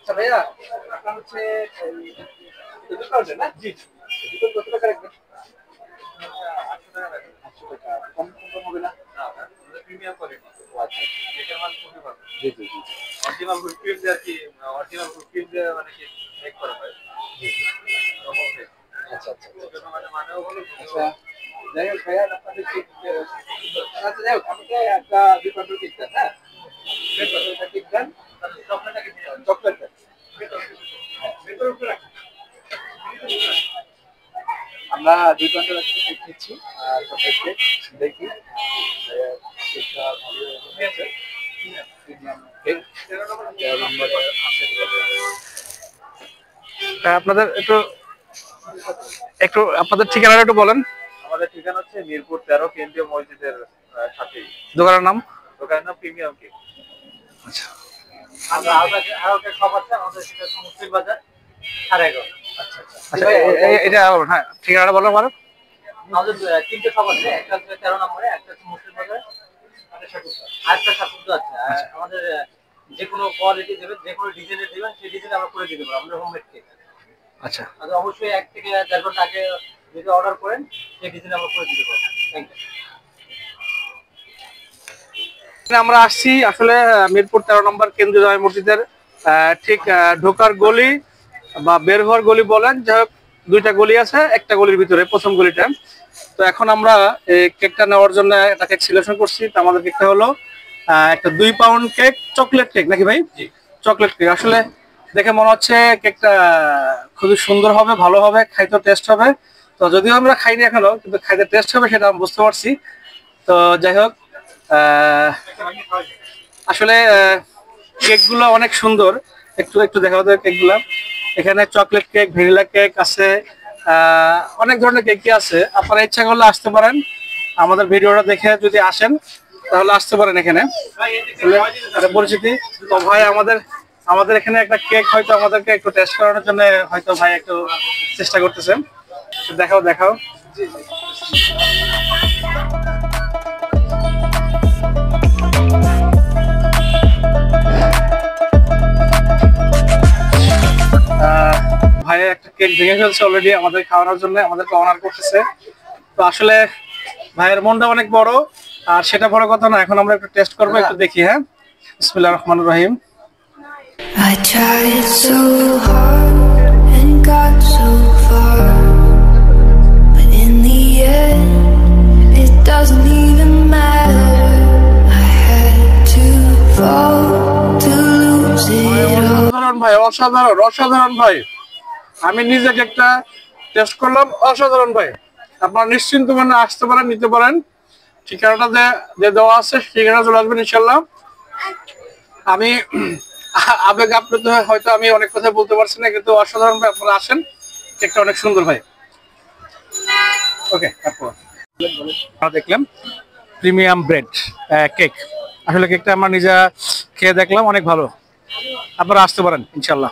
আচ্ছা ভাইয়া, আপনার হচ্ছে দুটো পাউডার না? জি। দুটো কত টাকা রাখবেন? 800 টাকা রাখবেন। 800 টাকা। কম কম হবে না? না, না। Premium quality. ও আচ্ছা। এটার মান খুবই ভালো। জি, জি, জি। অরিজিনাল হুইপ ক্রিম দিয়ে আর কি, অরিজিনাল হুইপ ক্রিম দিয়ে মানে কি মেক করা হয়। জি, জি। আচ্ছা, আচ্ছা। এজন্য মানেও ভালো। আচ্ছা। যাই হোক ভাইয়া, আপনাদের কেক আচ্ছা যাই হোক, আমাকে একটা 2 পাউন্ডের কেক দেন, হ্যাঁ? 2 পাউন্ডের কেক দেন। চকলেটটা কি দিবেন? চকলেট দেন। ভেতরে উপরে রাখেন। আমরা 2 পাউন্ডের একটা কেক নিচ্ছি। চকলেট কেক দেখি। কেকটা ভালো হয়েছে। Premium cake. 13 নম্বরে আছে। আপনাদের একটু একটু আপনাদের ঠিকানাটা একটু বলেন। আমাদের ঠিকানা হচ্ছে মিরপুর 13 কেন্দ্রীয় মসজিদের সাথেই। দোকানের নাম? দোকানের নাম প্রিমিয়াম কেক। আচ্ছা আমরা আরো একটা শপ আছে আমাদের, সেটা হচ্ছে মুসলিম বাজার সারাইগঞ্জ। আচ্ছা আচ্ছা। আচ্ছা, এটা হ্যাঁ ঠিকানাটা বলো আমার। আমাদের তিনটে শপ আছে, একটা হচ্ছে 13 নম্বরে, একটা হচ্ছে মুসলিম বাজার, আরেকটা সাকুদ্দ আছে। আমাদের যে কোনো কোয়ালিটি দেবেন, যে কোনো ডিজাইনের দেবেন, সেই ডিজাইন আমরা করে দিতে পারবো। আমাদের হোমমেড কেক। আচ্ছা আর অবশ্যই 1 থেকে 1.5 ঘন্টা আগে যদি অর্ডার করেন, সেই ডিজাইন আমরা করে দিতে পারবো। Thank you. আমরা আসছি আসলে মিরপুর 13 নম্বর কেন্দ্রীয় জামে মসজিদের ঠিক ঢোকার গলি বা বের হওয়ার গলি বলেন, যাই হোক দুইটা গলি আছে, একটা গলির ভিতরে প্রথম গলিটা। তো এখন আমরা এই কেকটা নেওয়ার জন্য একটা কেক সিলেকশন করছি। তো আমাদের কেকটা হলো একটা 2 পাউন্ড কেক, চকলেট কেক নাকি ভাই? Chocolate cake. আসলে দেখে মনে হচ্ছে কেকটা খুবই সুন্দর হবে, ভালো হবে, খাইতে টেস্ট হবে। তো যদিও আমরা খাইনি এখনো, কিন্তু খাইতে টেস্ট হবে সেটা আমি বুঝতে পারছি। তো যাই হোক, আসলে কেকগুলো অনেক সুন্দর। একটু একটু দেখা হতো কেকগুলো। এখানে চকলেট কেক, ভ্যানিলা কেক আছে, অনেক ধরনের কেকই আছে। আপনারা ইচ্ছা করলে আসতে পারেন, আমাদের ভিডিওটা দেখে যদি আসেন তাহলে আসতে পারেন এখানে। পরিচিতি তো ভাই, আমাদের আমাদের এখানে একটা কেক হয়তো আমাদেরকে একটু টেস্ট করানোর জন্য হয়তো ভাই একটু চেষ্টা করতেছেন। দেখাও দেখাও। ভাই একটা কেক ভেঙে ফেলছে অলরেডি আমাদের খাওয়ানোর জন্য, আমাদেরকে অনার করতেছে। তো আসলে ভাইয়ের মনটা অনেক বড়, আর সেটা বড় কথা না। এখন আমরা একটু টেস্ট করবো, একটু দেখি। হ্যাঁ, বিসমিল্লাহির রহমানির রহিম। I tried so hard and got so far, but in the end it doesn't even matter. I had to fall to lose it all. অসাধারণ ভাই, অসাধারণ অসাধারণ ভাই। আমি নিজে কেকটা টেস্ট করলাম, অসাধারণ ভাই। আপনারা নিশ্চিন্ত মনে আসতে পারেন, নিতে পারেন। ঠিকানাটা যে দেওয়া আছে ঠিকানা চলে আসবেন ইনশাল্লাহ। আমি আবেগ আপ্লুত হয়তো আমি অনেক কথা বলতে পারছি না, কিন্তু অসাধারণ ভাই। আপনারা আসেন, কেকটা অনেক সুন্দর ভাই। ওকে, তারপর আমরা দেখলাম প্রিমিয়াম ব্রেড কেক। আসলে কেকটা আমরা নিজে খেয়ে দেখলাম, অনেক ভালো। আপনারা আসতে পারেন ইনশাল্লাহ।